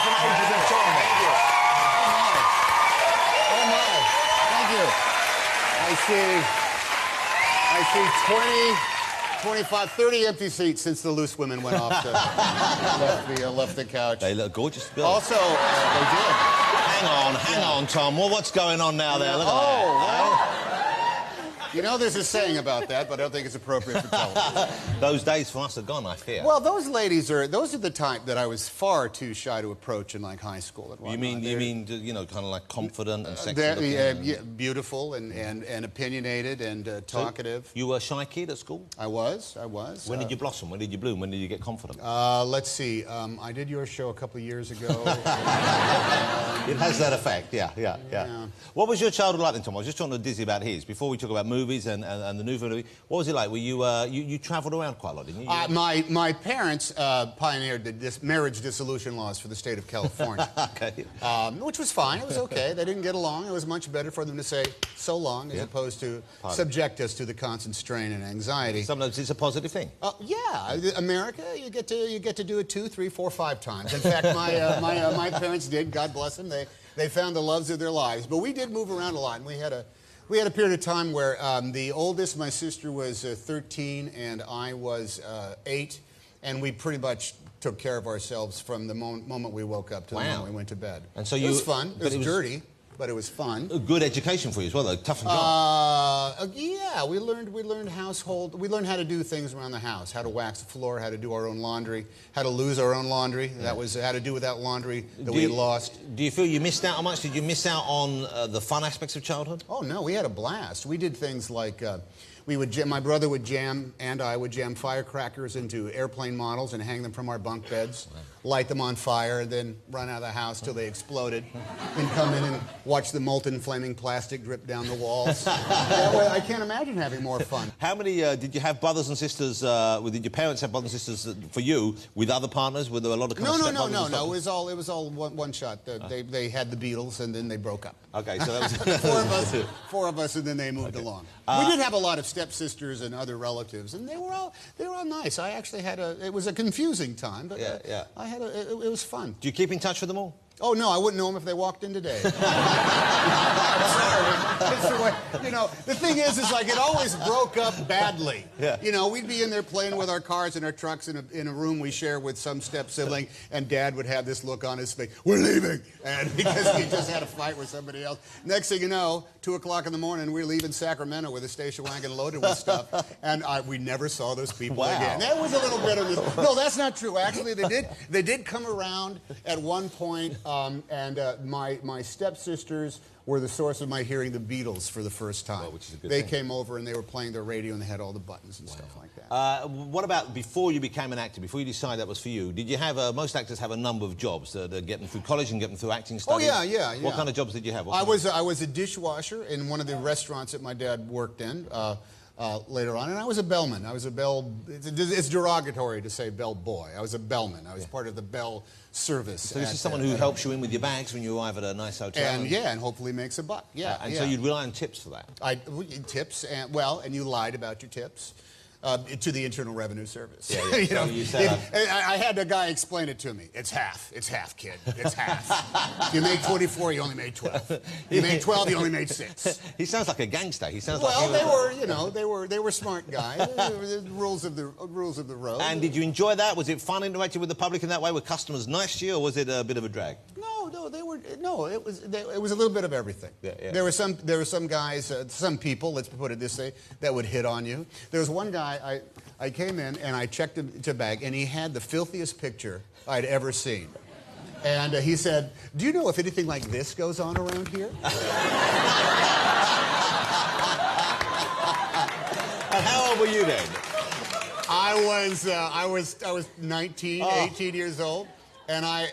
different ages of Tom. Thank you. Oh, my. Thank you. I see 20, 25, 30 empty seats since the loose women went off left the couch. They look gorgeous, Bill. Also, they did. Hang on, Tom. Well, what's going on now there? Look at well, you know, there's a saying about that, but I don't think it's appropriate for television. Those days for us are gone, I fear. Well, those are the type that I was far too shy to approach in, like, high school and whatnot. You mean, you know, kind of like confident and sexy yeah, beautiful and opinionated and talkative. So you were a shy kid at school? I was. When did you blossom? When did you bloom? When did you get confident? Let's see. I did your show a couple of years ago. It has that effect, yeah. What was your childhood like then, Tom? I was just talking to Dizzy about his. Before we talk about movies and the new movie, what was it like? Were you travelled around quite a lot, didn't you? My parents pioneered the marriage dissolution laws for the state of California. Okay. Which was fine. It was okay. They didn't get along. It was much better for them to say so long as opposed to subject us to the constant strain and anxiety. Sometimes it's a positive thing. Yeah, America, you get to do it 2, 3, 4, 5 times. In fact, my parents did. God bless them. They found the loves of their lives. But we did move around a lot, and we had a period of time where the oldest, my sister, was 13 and I was 8, and we pretty much took care of ourselves from the moment we woke up to the moment we went to bed. And so it was fun. It was dirty, but it was fun. A good education for you as well, though. Tough job. Yeah, we learned household. We learned how to do things around the house, how to wax the floor, how to do our own laundry, how to lose our own laundry. Yeah. That was how to do with that laundry that we had lost. Do you feel you missed out on much? Did you miss out on the fun aspects of childhood? Oh no, we had a blast. We did things like my brother would jam, and I would jam firecrackers into airplane models and hang them from our bunk beds, light them on fire, and then run out of the house till they exploded, then come in and watch the molten flaming plastic drip down the walls. I can't imagine having more fun. How many did you have brothers and sisters? Did your parents have brothers and sisters for you with other partners? Were there a lot of No. It was all one shot. They had the Beatles and then they broke up. Okay, so that was four of us, and then they moved along. We did have a lot of stepsisters and other relatives, and they were all nice. I actually had it was a confusing time, but it was fun. Do you keep in touch with them all? Oh, no, I wouldn't know them if they walked in today. I'm sorry. It's the way, you know, the thing is like it always broke up badly. Yeah. You know, we'd be in there playing with our cars and our trucks in a room we share with some step-sibling, and Dad would have this look on his face, we're leaving, and because he just had a fight with somebody else. Next thing you know, 2 o'clock in the morning, we're leaving Sacramento with a station wagon loaded with stuff, and we never saw those people again. That was a little bit of this. No, that's not true. Actually, they did come around at one point. My stepsisters were the source of my hearing the Beatles for the first time. Well, which is a good thing. They came over and they were playing their radio and they had all the buttons and stuff like that. What about before you became an actor, before you decided that was for you? Did you have, most actors have a number of jobs to get them through college and get them through acting studies? Oh, yeah. What kind of jobs did you have? I was a dishwasher in one of the restaurants that my dad worked in. Later on, and I was a bellman. I was a bell. It's derogatory to say bell boy. I was a bellman. I was part of the bell service. So this is someone who helps you in with your bags when you arrive at a nice hotel. And hopefully makes a buck. So you'd rely on tips for that. Tips and you lied about your tips. To the Internal Revenue Service. Yeah. You know, you said, I had a guy explain it to me. It's half, kid. It's half. You made 24, you only made 12. You made 12, you only made 6. He sounds like a gangster. He sounds they were smart guys. The rules of the road. And did you enjoy that? Was it fun interacting with the public in that way? Were customers nice to you, or was it a bit of a drag? It was a little bit of everything. Yeah. There were some guys, some people, let's put it this way, that would hit on you. There was one guy, I came in and I checked him to bag, and he had the filthiest picture I'd ever seen. And he said, do you know if anything like this goes on around here? And how old were you then? I was 19, 18 years old. And I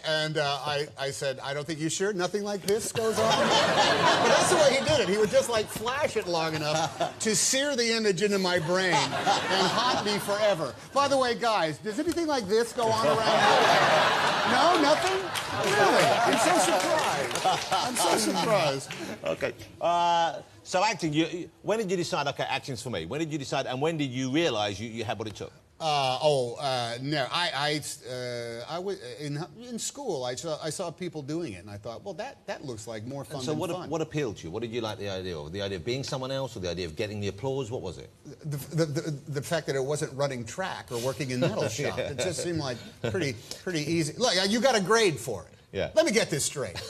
said, I don't think you sure nothing like this goes on. But that's the way he did it. He would just like flash it long enough to sear the image into my brain and haunt me forever. By the way, guys, does anything like this go on around here? No, nothing? Really? I'm so surprised. Okay. So acting, when did you decide, okay, acting's for me? When did you decide, and when did you realise you had what it took? No. I was in school. I saw people doing it, and I thought, well, that looks like more fun. And so than fun. what appealed to you? What did you like the idea of? The idea of being someone else, or the idea of getting the applause? What was it? The fact that it wasn't running track or working in metal shop. It just seemed like pretty easy. Look, you got a grade for it. Yeah. Let me get this straight.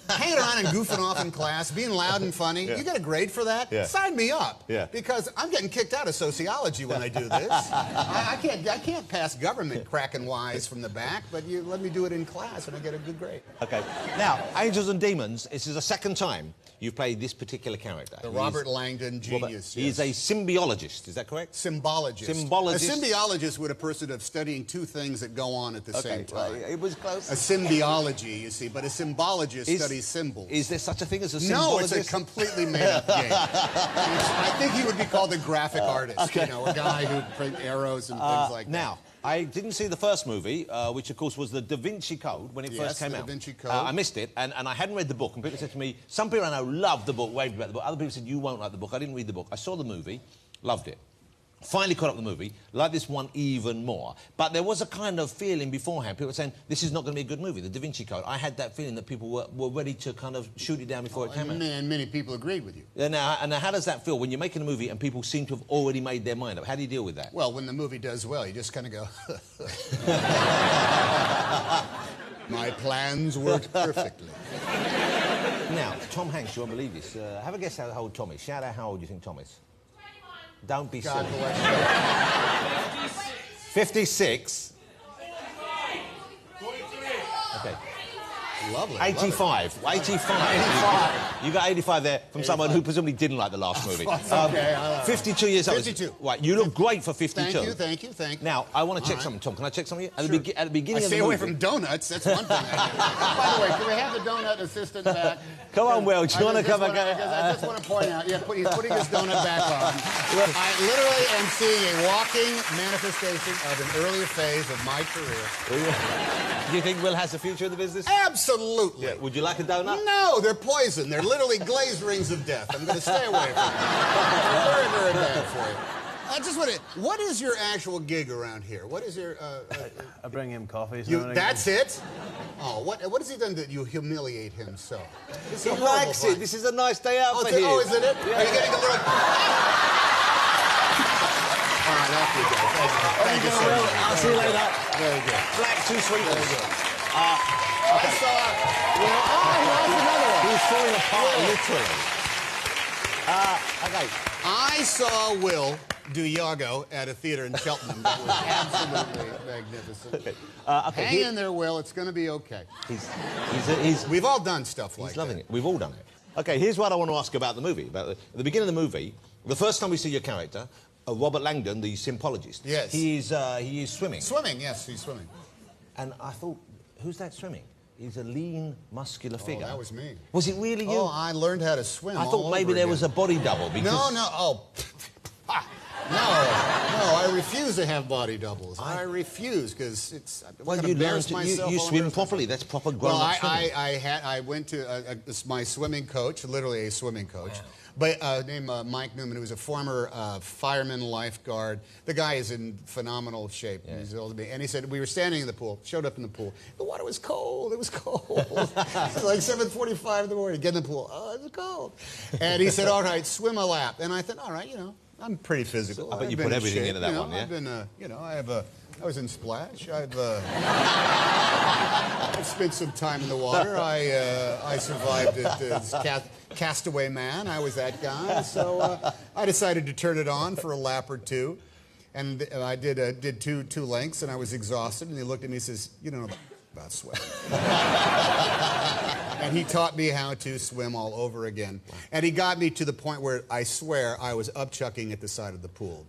Hanging around and goofing off in class, being loud and funny, you get a grade for that? Yeah. Sign me up. Yeah. Because I'm getting kicked out of sociology when I do this. I can't pass government cracking wise from the back, but you let me do it in class and I get a good grade. Okay. Now, Angels and Demons, this is the second time you've played this particular character. The Robert Langdon genius. He is a symbiologist, is that correct? Symbologist. Symbologist. A symbiologist would a person of studying two things that go on at the same time. Well, it was close. A symbiology, you see, but a symbologist studies symbols. Is there such a thing as a symbologist? No, it's a completely made-up game. I think he would be called a graphic artist, okay. You know, a guy who print arrows and things like that. Now, I didn't see the first movie, which of course was the Da Vinci Code when it first came out. Da Vinci Code. I missed it, and I hadn't read the book, and people said to me, some people I know loved the book, raved about the book, other people said, you won't like the book. I didn't read the book. I saw the movie, loved it. Finally caught up with the movie, liked this one even more. But there was a kind of feeling beforehand, people were saying, this is not going to be a good movie, the Da Vinci Code. I had that feeling that people were ready to kind of shoot it down before it came out. And many people agreed with you. Now, how does that feel when you're making a movie and people seem to have already made their mind up? How do you deal with that? Well, when the movie does well, you just kind of go, my plans worked perfectly. Now, Tom Hanks, you won't believe this. Have a guess how old Tom is. Shout out how old you think Tom is. 21. Don't be God silly. bless 56. 43. Okay. you. Lovely. 85. 85. You got 85 there from someone who presumably didn't like the last movie. Okay. 52 years old. 52. Right, you look great for 52. Thank you. Now, I want to check something, Tom. Can I check something? At the beginning I of the movie... stay away from donuts. That's one thing. By the way, can we have the donut assistant back? Come on, Will. Do you want to come back? I just want to point out, he's putting his donut back on. I literally am seeing a walking manifestation of an earlier phase of my career. Do you think Will has a future in the business? Absolutely. Yeah. Would you like a donut? No, they're poison. They're literally glazed rings of death. I'm going to stay away from them. Very, very bad for you. I just want to. What is your actual gig around here? What is your? I bring him coffee. That's it. Oh, what has he done that you humiliate him so? He likes it. This is a nice day out for him. Oh, is it? Yeah. Are you getting a little? All right, off you go. Thank you so much. I'll see you later. Very good. Black too sweet. Very good. I saw. Here's another one. He's falling apart literally. Okay. I saw Will do Iago at a theater in Cheltenham. That was absolutely magnificent. Okay. Hang in there, Will. It's going to be okay. He's We've all done stuff like that. He's loving it. We've all done it. Okay, here's what I want to ask about the movie. At the beginning of the movie, the first time we see your character, Robert Langdon, the symbologist. Yes. He is swimming. Swimming, yes, he's swimming. And I thought, who's that swimming? He's a lean, muscular figure. Oh, that was me. Was it really you? Oh, I learned how to swim. I thought maybe there was a body double because... No. Oh. No, I refuse to have body doubles. I refuse because it's. Well, you learn to you swim properly. That's proper grown-up swimming. I went to my swimming coach, literally a swimming coach, but named Mike Newman, who was a former fireman lifeguard. The guy is in phenomenal shape. Yeah. He's older than me, and he said we were standing in the pool. Showed up in the pool. The water was cold. It was cold. It was like 7:45 in the morning. Get in the pool. Oh, it was cold. And he said, "All right, swim a lap." And I thought, "All right, I'm pretty physical. I bet you put everything into that one, yeah? I've been, I was in Splash. I've spent some time in the water. I survived it as Castaway Man. I was that guy. So I decided to turn it on for a lap or two. And I did two lengths, and I was exhausted. And he looked at me and says, "You don't know about swimming." And he taught me how to swim all over again. And he got me to the point where I swear I was upchucking at the side of the pool.